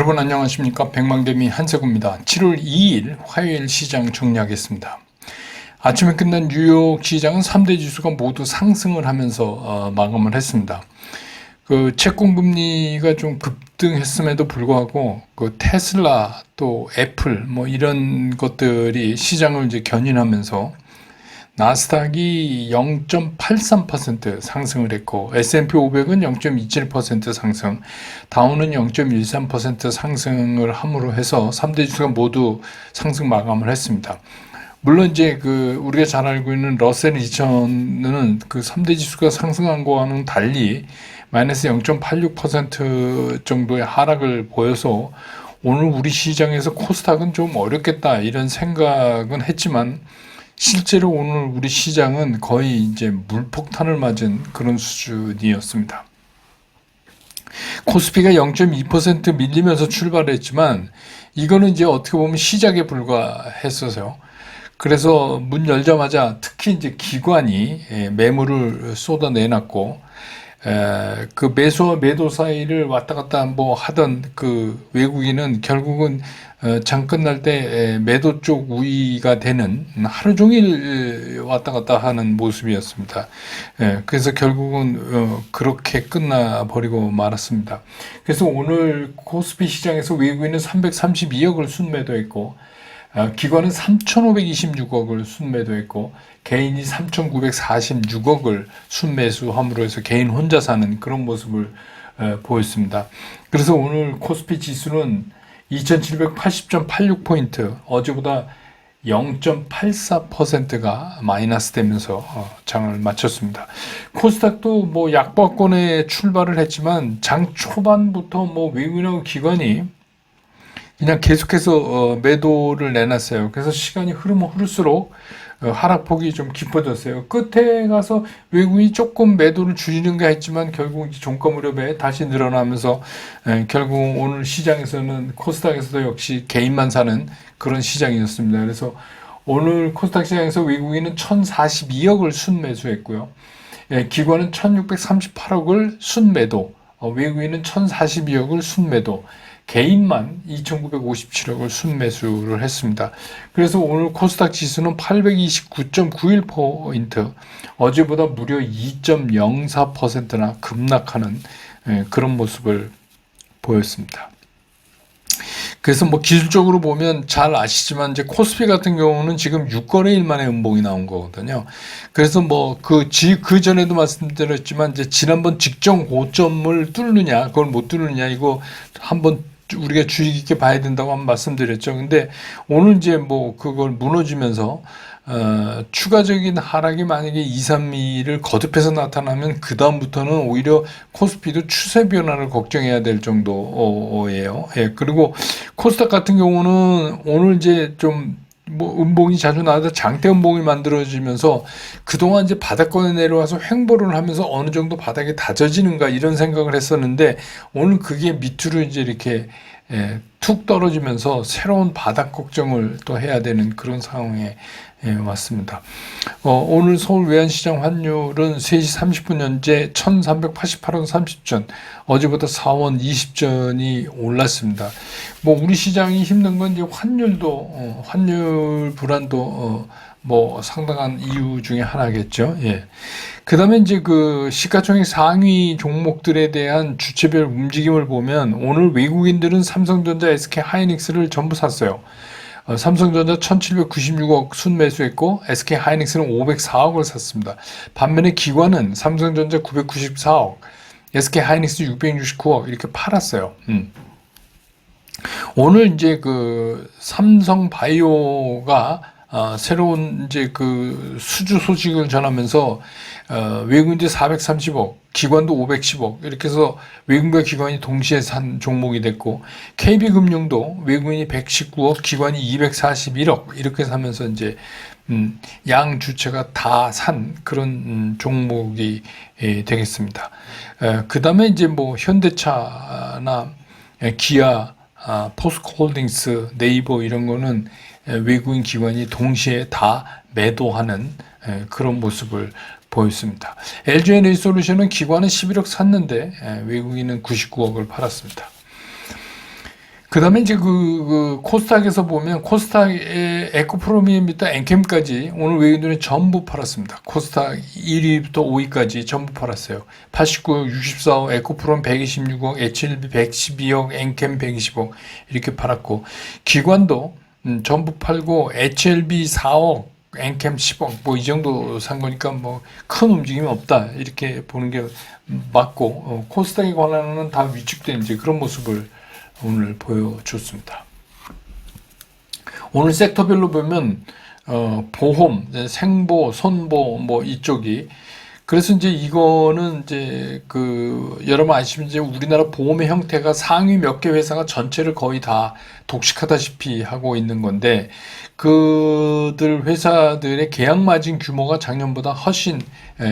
여러분 안녕하십니까? 백망개미 한세구입니다. 7월 2일 화요일 시장 정리하겠습니다. 아침에 끝난 뉴욕 시장은 3대 지수가 모두 상승을 하면서 마감을 했습니다. 그 채권금리가 좀 급등했음에도 불구하고 그 테슬라 또 애플 뭐 이런 것들이 시장을 이제 견인하면서 나스닥이 0.83% 상승을 했고 S&P 500은 0.27% 상승, 다우는 0.13% 상승을 함으로 해서 3대 지수가 모두 상승 마감을 했습니다. 물론 이제 그 우리가 잘 알고 있는 러셀 2000은 그 3대 지수가 상승한 거와는 달리 마이너스 0.86% 정도의 하락을 보여서 오늘 우리 시장에서 코스닥은 좀 어렵겠다 이런 생각은 했지만 실제로 오늘 우리 시장은 거의 이제 물폭탄을 맞은 그런 수준이었습니다. 코스피가 0.2% 밀리면서 출발했지만 이거는 이제 어떻게 보면 시작에 불과했어서요. 그래서 문 열자마자 특히 이제 기관이 매물을 쏟아내놨고 그 매수와 매도 사이를 왔다 갔다 뭐 하던 그 외국인은 결국은 장 끝날 때 매도 쪽 우위가 되는 하루 종일 왔다 갔다 하는 모습이었습니다. 그래서 결국은 그렇게 끝나버리고 말았습니다. 그래서 오늘 코스피 시장에서 외국인은 332억을 순매도했고 기관은 3,526억을 순매도했고 개인이 3,946억을 순매수함으로 해서 개인 혼자 사는 그런 모습을 보였습니다. 그래서 오늘 코스피 지수는 2780.86포인트, 어제보다 0.84%가 마이너스 되면서 장을 마쳤습니다. 코스닥도 뭐 약보합권에 출발을 했지만 장 초반부터 뭐 외국인하고 기관이 그냥 계속해서 매도를 내놨어요. 그래서 시간이 흐르면 흐를수록 하락폭이 좀 깊어졌어요. 끝에 가서 외국인이 조금 매도를 줄이는가 했지만 결국 종가 무렵에 다시 늘어나면서 결국 오늘 시장에서는 코스닥에서도 역시 개인만 사는 그런 시장이었습니다. 그래서 오늘 코스닥 시장에서 외국인은 1,042억을 순매수했고요. 기관은 1,638억을 순매도, 외국인은 1,042억을 순매도, 개인만 2,957억을 순매수를 했습니다. 그래서 오늘 코스닥 지수는 829.91포인트, 어제보다 무려 2.04%나 급락하는 그런 모습을 보였습니다. 그래서 뭐 기술적으로 보면 잘 아시지만 이제 코스피 같은 경우는 지금 6거래일 만에 음봉이 나온 거거든요. 그래서 뭐 그 전에도 말씀드렸지만 이제 지난번 직전 고점을 뚫느냐, 그걸 못 뚫느냐, 이거 한번 우리가 주의 깊게 봐야 된다고 한번 말씀드렸죠. 근데 오늘 이제 뭐 그걸 무너지면서 추가적인 하락이 만약에 2, 3일을 거듭해서 나타나면 그 다음부터는 오히려 코스피도 추세 변화를 걱정해야 될 정도예요. 그리고 코스닥 같은 경우는 오늘 이제 좀 뭐 음봉이 자주 나와서 장대 음봉이 만들어지면서 그동안 이제 바닥권에 내려와서 횡보를 하면서 어느 정도 바닥이 다져지는가 이런 생각을 했었는데 오늘 그게 밑으로 이제 이렇게 툭 떨어지면서 새로운 바닥 걱정을 또 해야 되는 그런 상황에 왔습니다. 오늘 서울 외환시장 환율은 3시 30분 현재 1388원 30전, 어제보다 4원 20전이 올랐습니다. 뭐 우리 시장이 힘든 건 이제 환율도 환율 불안도 뭐 상당한 이유 중에 하나겠죠. 그 다음에 이제 그 시가총액 상위 종목들에 대한 주체별 움직임을 보면 오늘 외국인들은 삼성전자, SK 하이닉스를 전부 샀어요. 삼성전자 1796억 순매수했고 SK 하이닉스는 504억을 샀습니다. 반면에 기관은 삼성전자 994억, SK 하이닉스 669억 이렇게 팔았어요. 오늘 이제 그 삼성바이오가 새로운 이제 그 수주 소식을 전하면서 외국인들 430억, 기관도 510억 이렇게 해서 외국인과 기관이 동시에 산 종목이 됐고 KB금융도 외국인이 119억, 기관이 241억 이렇게 사면서 이제 양 주체가 다 산 그런 종목이 되겠습니다. 그 다음에 이제 뭐 현대차나 기아, 포스코홀딩스, 네이버 이런 거는 외국인 기관이 동시에 다 매도하는 그런 모습을 보였습니다. LG에너지솔루션은 기관은 11억 샀는데 외국인은 99억을 팔았습니다. 그다음에 이제 코스닥에서 보면 코스닥의 에코프로미부터 엔캠까지 오늘 외국인들은 전부 팔았습니다. 코스닥 1위부터 5위까지 전부 팔았어요. 89억, 64억, 에코프롬 126억, HLB 112억, 엔캠 120억 이렇게 팔았고 기관도 전부 팔고 HLB 4억, 엔캠 10억 뭐 이 정도 산 거니까 뭐 큰 움직임이 없다 이렇게 보는 게 맞고 코스닥에 관한은 다 위축된 이제 그런 모습을 오늘 보여줬습니다. 오늘 섹터별로 보면 보험, 생보, 손보 뭐 이쪽이 그래서 이제 이거는 이제 여러분 아시면 이제 우리나라 보험의 형태가 상위 몇 개 회사가 전체를 거의 다 독식하다시피 하고 있는 건데 그들 회사들의 계약 마진 규모가 작년보다 훨씬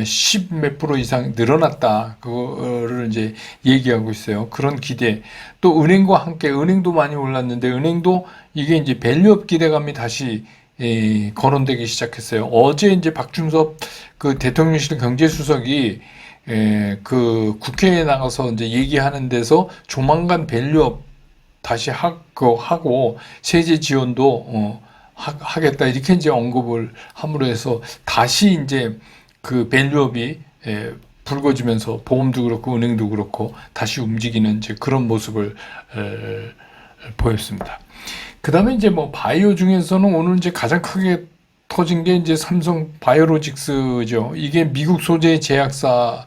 10 몇 프로 이상 늘어났다. 그거를 이제 얘기하고 있어요. 그런 기대. 또 은행과 함께 은행도 많이 올랐는데 은행도 이게 이제 밸류업 기대감이 다시 거론되기 시작했어요. 어제 이제 박준섭 대통령실 경제수석이 국회에 나가서 이제 얘기하는 데서 조만간 밸류업 다시 하고 세제 지원도 하겠다 이렇게 이제 언급을 함으로 해서 다시 이제 밸류업이 불거지면서 보험도 그렇고 은행도 그렇고 다시 움직이는 이제 그런 모습을 보였습니다. 그 다음에 이제 뭐 바이오 중에서는 오늘 이제 가장 크게 터진 게 이제 삼성 바이오로직스죠. 이게 미국 소재 제약사하고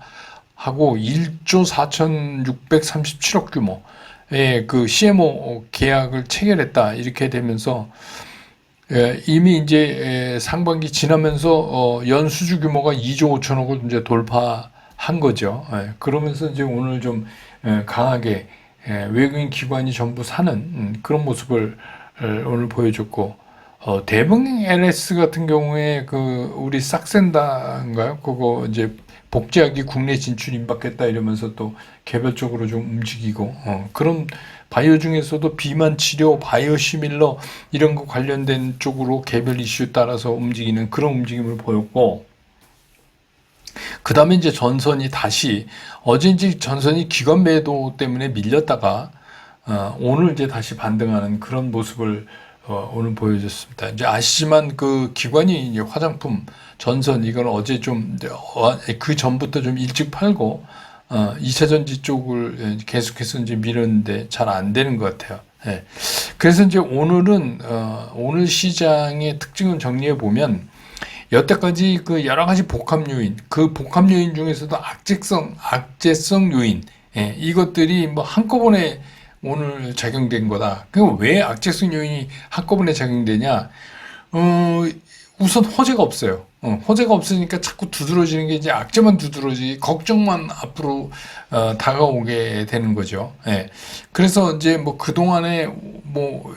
1조 4,637억 규모의 CMO 계약을 체결했다. 이렇게 되면서 이미 이제 상반기 지나면서 연수주 규모가 2조 5천억을 이제 돌파한 거죠. 그러면서 이제 오늘 좀 강하게 외국인 기관이 전부 사는 그런 모습을 오늘 보여줬고 대붕 LS 같은 경우에 우리 싹센다인가요? 그거 이제 복제하기 국내 진출 임박했다 이러면서 또 개별적으로 좀 움직이고 그런 바이오 중에서도 비만 치료, 바이오 시밀러 이런 거 관련된 쪽으로 개별 이슈 따라서 움직이는 그런 움직임을 보였고 그 다음에 이제 전선이 다시 어제 이제 전선이 기관 매도 때문에 밀렸다가 오늘 이제 다시 반등하는 그런 모습을 오늘 보여줬습니다. 이제 아시지만 기관이 이제 화장품 전선 이건 어제 좀 그 전부터 좀 일찍 팔고 2차 전지 쪽을 계속해서 이제 밀었는데 잘 안 되는 것 같아요. 그래서 이제 오늘은 오늘 시장의 특징을 정리해 보면 여태까지 여러 가지 복합 요인, 복합 요인 중에서도 악재성 요인, 이것들이 뭐 한꺼번에 오늘 작용된 거다. 그럼 왜 악재성 요인이 한꺼번에 작용되냐? 우선 호재가 없어요. 호재가 없으니까 자꾸 두드러지는 게 이제 악재만 두드러지, 걱정만 앞으로 다가오게 되는 거죠. 그래서 이제 뭐 그동안에 뭐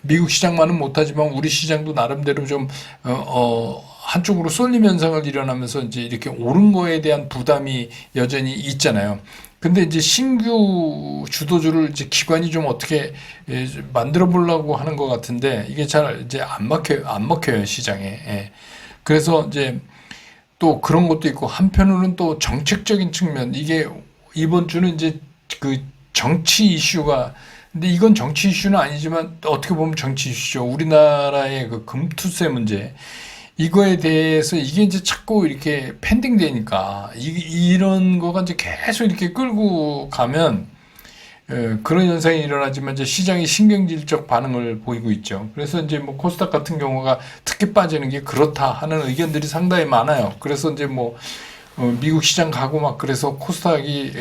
미국 시장만은 못하지만 우리 시장도 나름대로 좀 한쪽으로 쏠림 현상을 일어나면서 이제 이렇게 오른 거에 대한 부담이 여전히 있잖아요. 근데 이제 신규 주도주를 이제 기관이 좀 어떻게 만들어 보려고 하는 것 같은데 이게 잘 이제 안 먹혀요, 시장에. 그래서 이제 또 그런 것도 있고 한편으로는 또 정책적인 측면 이게 이번 주는 이제 정치 이슈가 근데 이건 정치 이슈는 아니지만 어떻게 보면 정치 이슈죠. 우리나라의 금투세 문제. 이거에 대해서 이게 이제 자꾸 이렇게 팬딩되니까 이런 거가 이제 계속 이렇게 끌고 가면 그런 현상이 일어나지만 이제 시장이 신경질적 반응을 보이고 있죠. 그래서 이제 뭐 코스닥 같은 경우가 특히 빠지는 게 그렇다 하는 의견들이 상당히 많아요. 그래서 이제 뭐 미국 시장 가고 막 그래서 코스닥이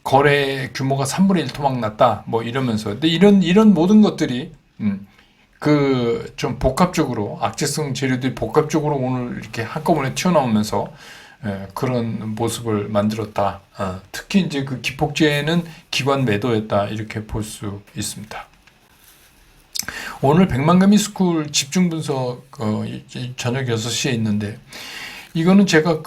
거래 규모가 3분의 1 토막 났다 뭐 이러면서 근데 이런 모든 것들이 좀 복합적으로 악재성 재료들이 복합적으로 오늘 이렇게 한꺼번에 튀어나오면서 그런 모습을 만들었다. 특히 이제 기폭제는 기관 매도였다 이렇게 볼 수 있습니다. 오늘 백만가미 스쿨 집중 분석 저녁 6시에 있는데 이거는 제가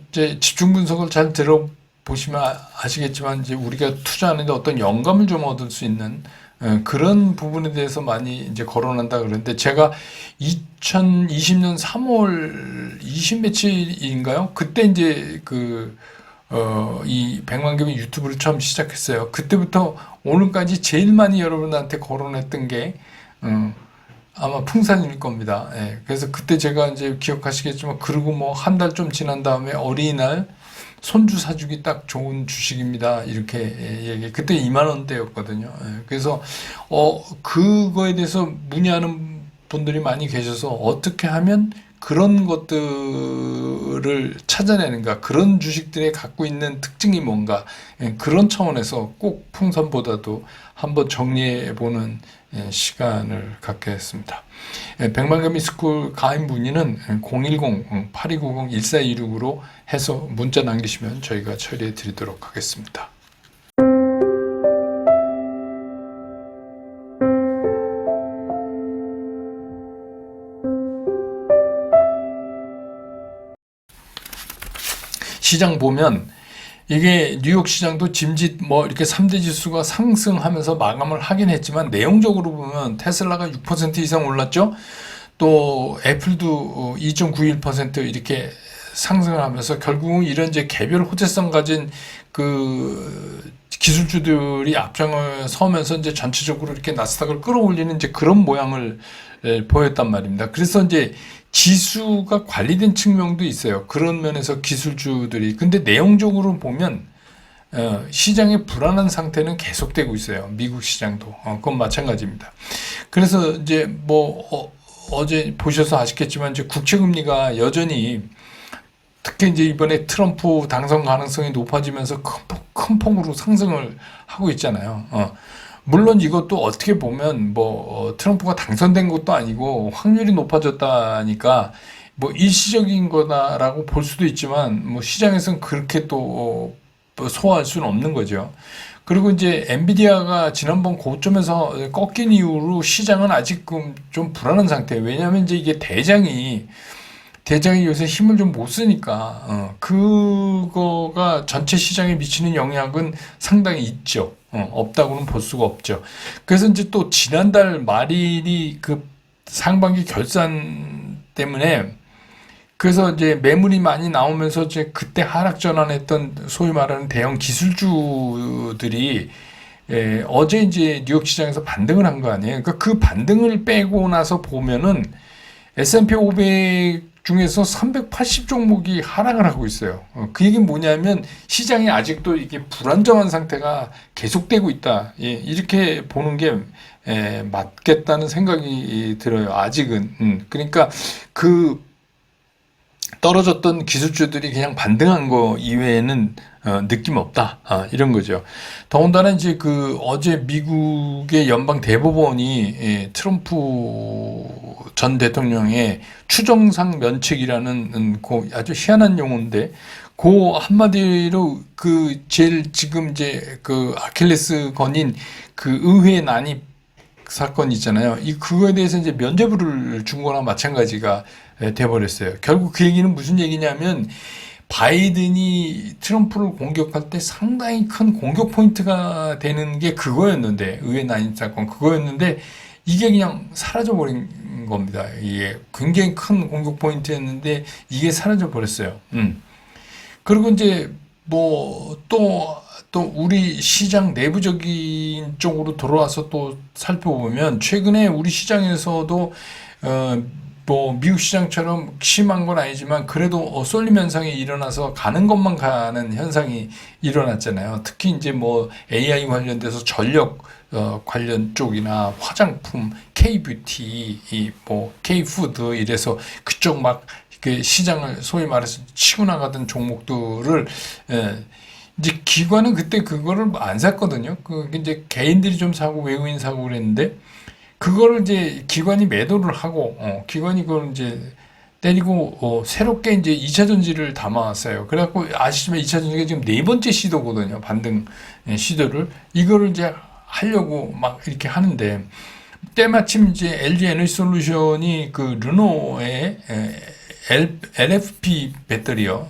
이제 집중 분석을 잘 들어보시면 아시겠지만 이제 우리가 투자하는데 어떤 영감을 좀 얻을 수 있는 그런 부분에 대해서 많이 이제 거론한다 그러는데 제가 2020년 3월 20 며칠인가요? 그때 이제 이 백만겸이 유튜브를 처음 시작했어요. 그때부터 오늘까지 제일 많이 여러분한테 거론했던 게, 아마 풍산일 겁니다. 예, 그래서 그때 제가 이제 기억하시겠지만, 그리고 뭐 한 달 좀 지난 다음에 어린이날 손주 사주기 딱 좋은 주식입니다. 이렇게 얘기. 그때 2만 원대였거든요. 예, 그래서 그거에 대해서 문의하는 분들이 많이 계셔서 어떻게 하면 그런 것들을 찾아내는가, 그런 주식들이 갖고 있는 특징이 뭔가, 그런 차원에서 꼭 풍선보다도 한번 정리해보는 시간을 갖게 했습니다. 백만개미 스쿨 가입 문의는 010-8290-1426으로 해서 문자 남기시면 저희가 처리해 드리도록 하겠습니다. 시장 보면 이게 뉴욕 시장도 짐짓 뭐 이렇게 3대 지수가 상승하면서 마감을 하긴 했지만, 내용적으로 보면 테슬라가 6% 이상 올랐죠. 또 애플도 2.91% 이렇게 상승을 하면서 결국은 이런 이제 개별 호재성 가진 그 기술주들이 앞장을 서면서 이제 전체적으로 이렇게 나스닥을 끌어올리는 이제 그런 모양을 보였단 말입니다. 그래서 이제 지수가 관리된 측면도 있어요. 그런 면에서 기술주들이. 근데 내용적으로 보면 시장의 불안한 상태는 계속되고 있어요. 미국 시장도. 그건 마찬가지입니다. 그래서 이제 뭐 어제 보셔서 아시겠지만 이제 국채 금리가 여전히, 특히 이제 이번에 트럼프 당선 가능성이 높아지면서 큰 폭으로 상승을 하고 있잖아요. 물론 이것도 어떻게 보면 뭐 트럼프가 당선된 것도 아니고 확률이 높아졌다니까 뭐 일시적인 거다라고 볼 수도 있지만, 뭐 시장에서는 그렇게 또 소화할 수는 없는 거죠. 그리고 이제 엔비디아가 지난번 고점에서 꺾인 이후로 시장은 아직 좀 불안한 상태예요. 왜냐하면 이제 이게 대장이 요새 힘을 좀 못 쓰니까, 그거가 전체 시장에 미치는 영향은 상당히 있죠. 없다고는 볼 수가 없죠. 그래서 이제 또 지난달 말일이 그 상반기 결산 때문에, 그래서 이제 매물이 많이 나오면서 이제 그때 하락 전환했던 소위 말하는 대형 기술주들이 어제 이제 뉴욕 시장에서 반등을 한 거 아니에요. 그러니까 그 반등을 빼고 나서 보면은 S&P 500 중에서 380 종목이 하락을 하고 있어요. 그 얘기는 뭐냐면 시장이 아직도 이게 불안정한 상태가 계속되고 있다. 예, 이렇게 보는 게 맞겠다는 생각이 들어요. 아직은. 그러니까 그 떨어졌던 기술주들이 그냥 반등한 거 이외에는 느낌 없다. 이런 거죠. 더군다나 이제 그 어제 미국의 연방 대법원이 트럼프 전 대통령의 추정상 면책이라는 그 아주 희한한 용어인데, 그 한마디로 그 제일 지금 이제 그 아킬레스 건인 그 의회 난입 사건 있잖아요. 그거에 대해서 이제 면죄부를 준 거나 마찬가지가 돼버렸어요. 결국 그 얘기는 무슨 얘기냐면, 바이든이 트럼프를 공격할 때 상당히 큰 공격 포인트가 되는 게 그거였는데, 의회 난입 사건 그거였는데, 이게 그냥 사라져버린 겁니다. 이게 굉장히 큰 공격 포인트였는데 이게 사라져 버렸어요. 그리고 이제 뭐 또 우리 시장 내부적인 쪽으로 돌아와서 또 살펴보면, 최근에 우리 시장에서도 뭐 미국 시장처럼 심한 건 아니지만 그래도 쏠림 현상이 일어나서 가는 것만 가는 현상이 일어났잖아요. 특히 이제 뭐 AI 관련돼서 전력 관련 쪽이나 화장품, K-뷰티, 뭐 K-푸드 이래서 그쪽 막 그 시장을 소위 말해서 치고 나가던 종목들을 이제 기관은 그때 그거를 안 샀거든요. 그 이제 개인들이 좀 사고 외국인 사고 그랬는데, 그거를 이제 기관이 매도를 하고, 기관이 그걸 이제 때리고, 새롭게 이제 2차 전지를 담아왔어요. 그래갖고 아시지만 2차 전지가 지금 네 번째 시도거든요. 반등 시도를. 이거를 이제 하려고 막 이렇게 하는데, 때마침 이제 LG 에너지 솔루션이 그 르노의 LFP 배터리요.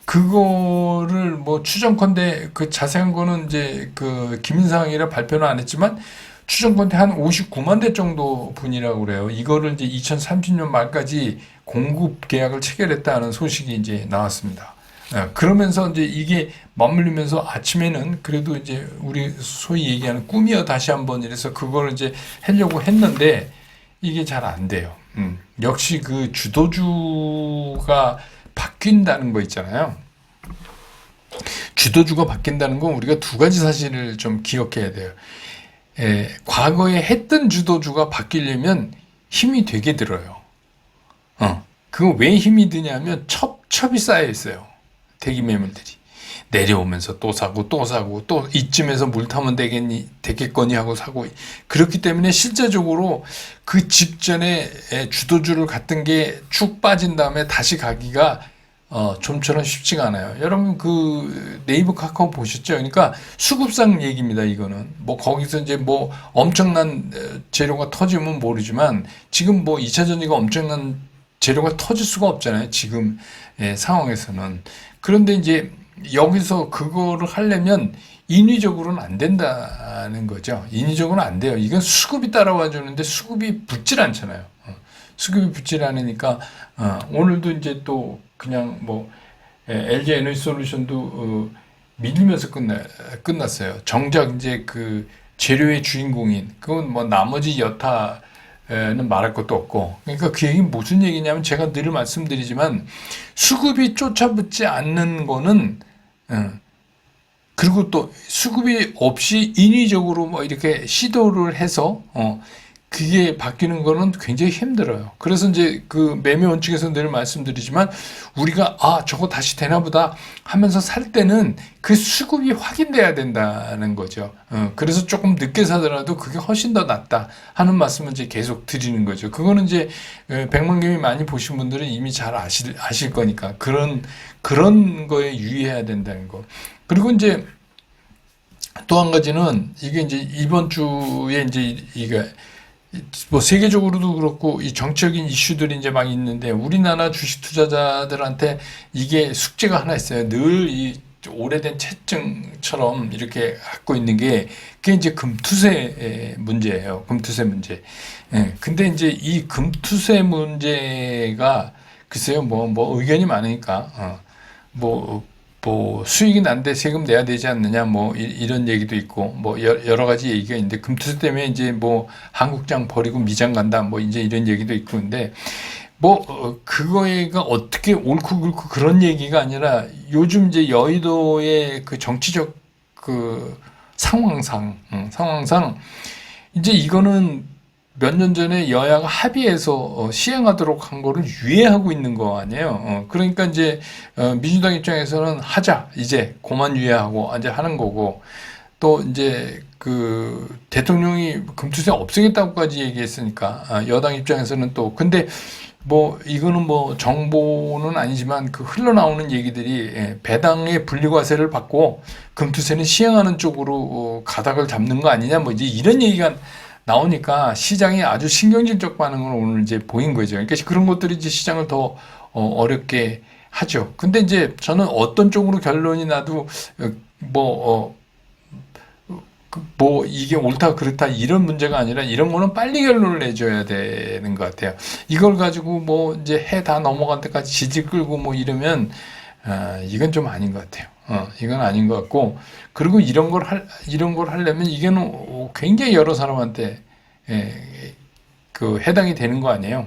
그거를 뭐 추정컨대, 그 자세한 거는 이제 그 김인상이라 발표는 안 했지만 추정컨대 한 59만 대 정도 분이라고 그래요. 이거를 이제 2030년 말까지 공급 계약을 체결했다는 소식이 이제 나왔습니다. 그러면서 이제 이게 맞물리면서 아침에는 그래도 이제 우리 소위 얘기하는 꿈이여 다시 한번 이래서 그걸 이제 하려고 했는데 이게 잘 안 돼요. 역시 그 주도주가 바뀐다는 거 있잖아요. 주도주가 바뀐다는 건 우리가 두 가지 사실을 좀 기억해야 돼요. 과거에 했던 주도주가 바뀌려면 힘이 되게 들어요. 그거 왜 힘이 드냐면 첩이 쌓여 있어요. 대기 매물들이. 내려오면서 또 사고 또 사고 또 이쯤에서 물 타면 되겠거니 하고 사고 그렇기 때문에 실제적으로 그 직전에 주도주를 갔던 게 쭉 빠진 다음에 다시 가기가 좀처럼 쉽지가 않아요. 여러분 그 네이버 카카오 보셨죠? 그러니까 수급상 얘기입니다. 이거는 뭐 거기서 이제 뭐 엄청난 재료가 터지면 모르지만 지금 뭐 2차 전지가 엄청난 재료가 터질 수가 없잖아요. 지금 상황에서는. 그런데 이제 여기서 그거를 하려면 인위적으로는 안 된다는 거죠. 인위적으로는 안 돼요. 이건 수급이 따라와 주는데 수급이 붙질 않잖아요. 수급이 붙질 않으니까 오늘도 이제 또 그냥 뭐 LG 에너지 솔루션도 밀리면서 끝났어요. 정작 이제 그 재료의 주인공인 그건 뭐 나머지 여타는 말할 것도 없고 그러니까 그 얘기는 무슨 얘기냐면 제가 늘 말씀드리지만 수급이 쫓아붙지 않는 거는 그리고 또 수급이 없이 인위적으로 뭐 이렇게 시도를 해서 그게 바뀌는 거는 굉장히 힘들어요. 그래서 이제 그 매매 원칙에서 늘 말씀드리지만 우리가 저거 다시 되나 보다 하면서 살 때는 그 수급이 확인돼야 된다는 거죠. 그래서 조금 늦게 사더라도 그게 훨씬 더 낫다 하는 말씀을 이제 계속 드리는 거죠. 그거는 이제 백만개미 많이 보신 분들은 이미 잘 아실 거니까 그런 거에 유의해야 된다는 거. 그리고 이제 또 한 가지는 이게 이제 이번 주에 이제 이게 뭐 세계적으로도 그렇고 이 정치적인 이슈들이 이제 막 있는데 우리나라 주식 투자자들한테 이게 숙제가 하나 있어요. 늘 이 오래된 채증처럼 이렇게 갖고 있는 게 그게 이제 금투세 문제예요. 금투세 문제. 근데 이제 이 금투세 문제가 글쎄요 뭐 의견이 많으니까 뭐 수익이 난데 세금 내야 되지 않느냐 뭐 이런 얘기도 있고 뭐 여러 가지 얘기가 있는데 금투세 때문에 이제 뭐 한국장 버리고 미장 간다 뭐 이제 이런 얘기도 있고 근데 뭐 그거가 어떻게 옳고 그렇고 그런 얘기가 아니라 요즘 이제 여의도의 그 정치적 그 상황상 이제 이거는 몇 년 전에 여야가 합의해서 시행하도록 한 거를 유예하고 있는 거 아니에요. 그러니까 이제 민주당 입장에서는 하자 이제 그만 유예하고 이제 하는 거고 또 이제 그 대통령이 금투세 없애겠다고까지 얘기했으니까 여당 입장에서는 또 근데 뭐 이거는 뭐 정보는 아니지만 그 흘러나오는 얘기들이 배당의 분리과세를 받고 금투세는 시행하는 쪽으로 가닥을 잡는 거 아니냐 뭐 이제 이런 얘기가 나오니까 시장이 아주 신경질적 반응을 오늘 이제 보인 거죠. 그러니까 그런 것들이 이제 시장을 더 어렵게 하죠. 근데 이제 저는 어떤 쪽으로 결론이 나도 뭐 이게 옳다 그렇다 이런 문제가 아니라 이런 거는 빨리 결론을 내줘야 되는 것 같아요. 이걸 가지고 뭐 이제 해 다 넘어간 데까지 지지 끌고 뭐 이러면 이건 좀 아닌 것 같아요. 이건 아닌 것 같고 그리고 이런 걸 하려면 이게는 굉장히 여러 사람한테 그 해당이 되는 거 아니에요.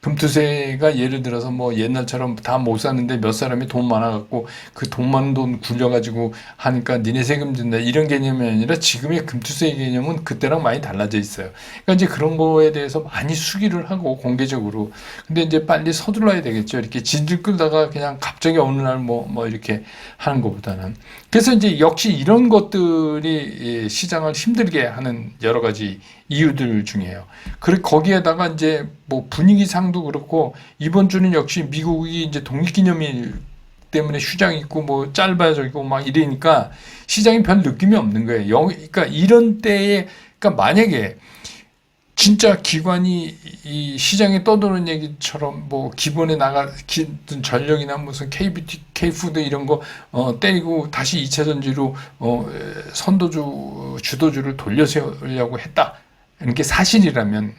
금투세가 예를 들어서 뭐 옛날처럼 다 못 사는데 몇 사람이 돈 많아갖고 그 돈 많은 돈 굴려가지고 하니까 니네 세금 준다 이런 개념이 아니라 지금의 금투세 개념은 그때랑 많이 달라져 있어요. 그러니까 이제 그런 거에 대해서 많이 수기를 하고 공개적으로 근데 이제 빨리 서둘러야 되겠죠. 이렇게 질질 끌다가 그냥 갑자기 어느 날 뭐 이렇게 하는 것보다는 그래서 이제 역시 이런 것들이 시장을 힘들게 하는 여러 가지 이유들 중이에요. 그리고 거기에다가 이제 뭐 분위기상도 그렇고 이번 주는 역시 미국이 이제 독립기념일 때문에 휴장 있고 뭐 짧아지고 막 이러니까 시장이 별 느낌이 없는 거예요. 그러니까 이런 때에 그러니까 만약에 진짜 기관이 이 시장에 떠도는 얘기처럼 뭐 기본에 전력이나 무슨 KBT, K푸드 이런 거 때리고 다시 2차 전지로 주도주를 돌려세우려고 했다. 이게 사실이라면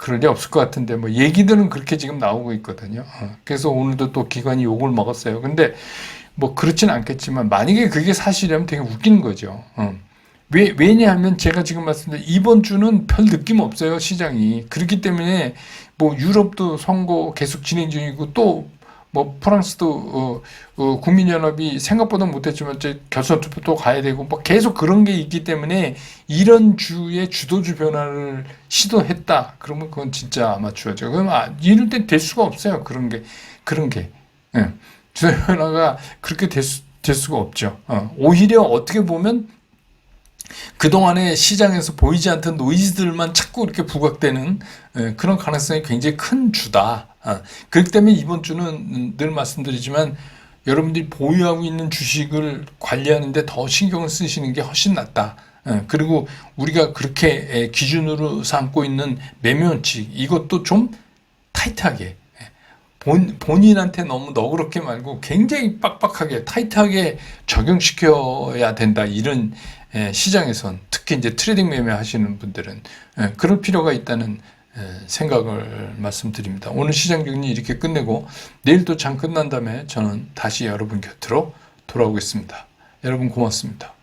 그럴 리 없을 것 같은데 뭐 얘기들은 그렇게 지금 나오고 있거든요. 그래서 오늘도 또 기관이 욕을 먹었어요. 근데 뭐 그렇진 않겠지만 만약에 그게 사실이라면 되게 웃기는 거죠. 왜냐하면 제가 지금 말씀드린 이번 주는 별 느낌 없어요, 시장이. 그렇기 때문에 뭐 유럽도 선거 계속 진행 중이고 또 뭐 프랑스도 국민연합이 생각보다 못했지만 이제 결선 투표 또 가야 되고 뭐 계속 그런 게 있기 때문에 이런 주의 주도주 변화를 시도했다. 그러면 그건 진짜 아마추어죠. 그럼 이럴 땐 될 수가 없어요. 그런 게. 예. 주도 변화가 그렇게 될 수가 없죠. 오히려 어떻게 보면 그동안에 시장에서 보이지 않던 노이즈들만 자꾸 이렇게 부각되는 그런 가능성이 굉장히 큰 주다. 그렇기 때문에 이번 주는 늘 말씀드리지만 여러분들이 보유하고 있는 주식을 관리하는데 더 신경을 쓰시는 게 훨씬 낫다. 그리고 우리가 그렇게 기준으로 삼고 있는 매매원칙 이것도 좀 타이트하게 본인한테 너무 너그럽게 말고 굉장히 빡빡하게 타이트하게 적용시켜야 된다. 이런 시장에선 특히 이제 트레이딩 매매 하시는 분들은 그럴 필요가 있다는 생각을 말씀드립니다. 오늘 시장 정리 이렇게 끝내고 내일 또 장 끝난 다음에 저는 다시 여러분 곁으로 돌아오겠습니다. 여러분 고맙습니다.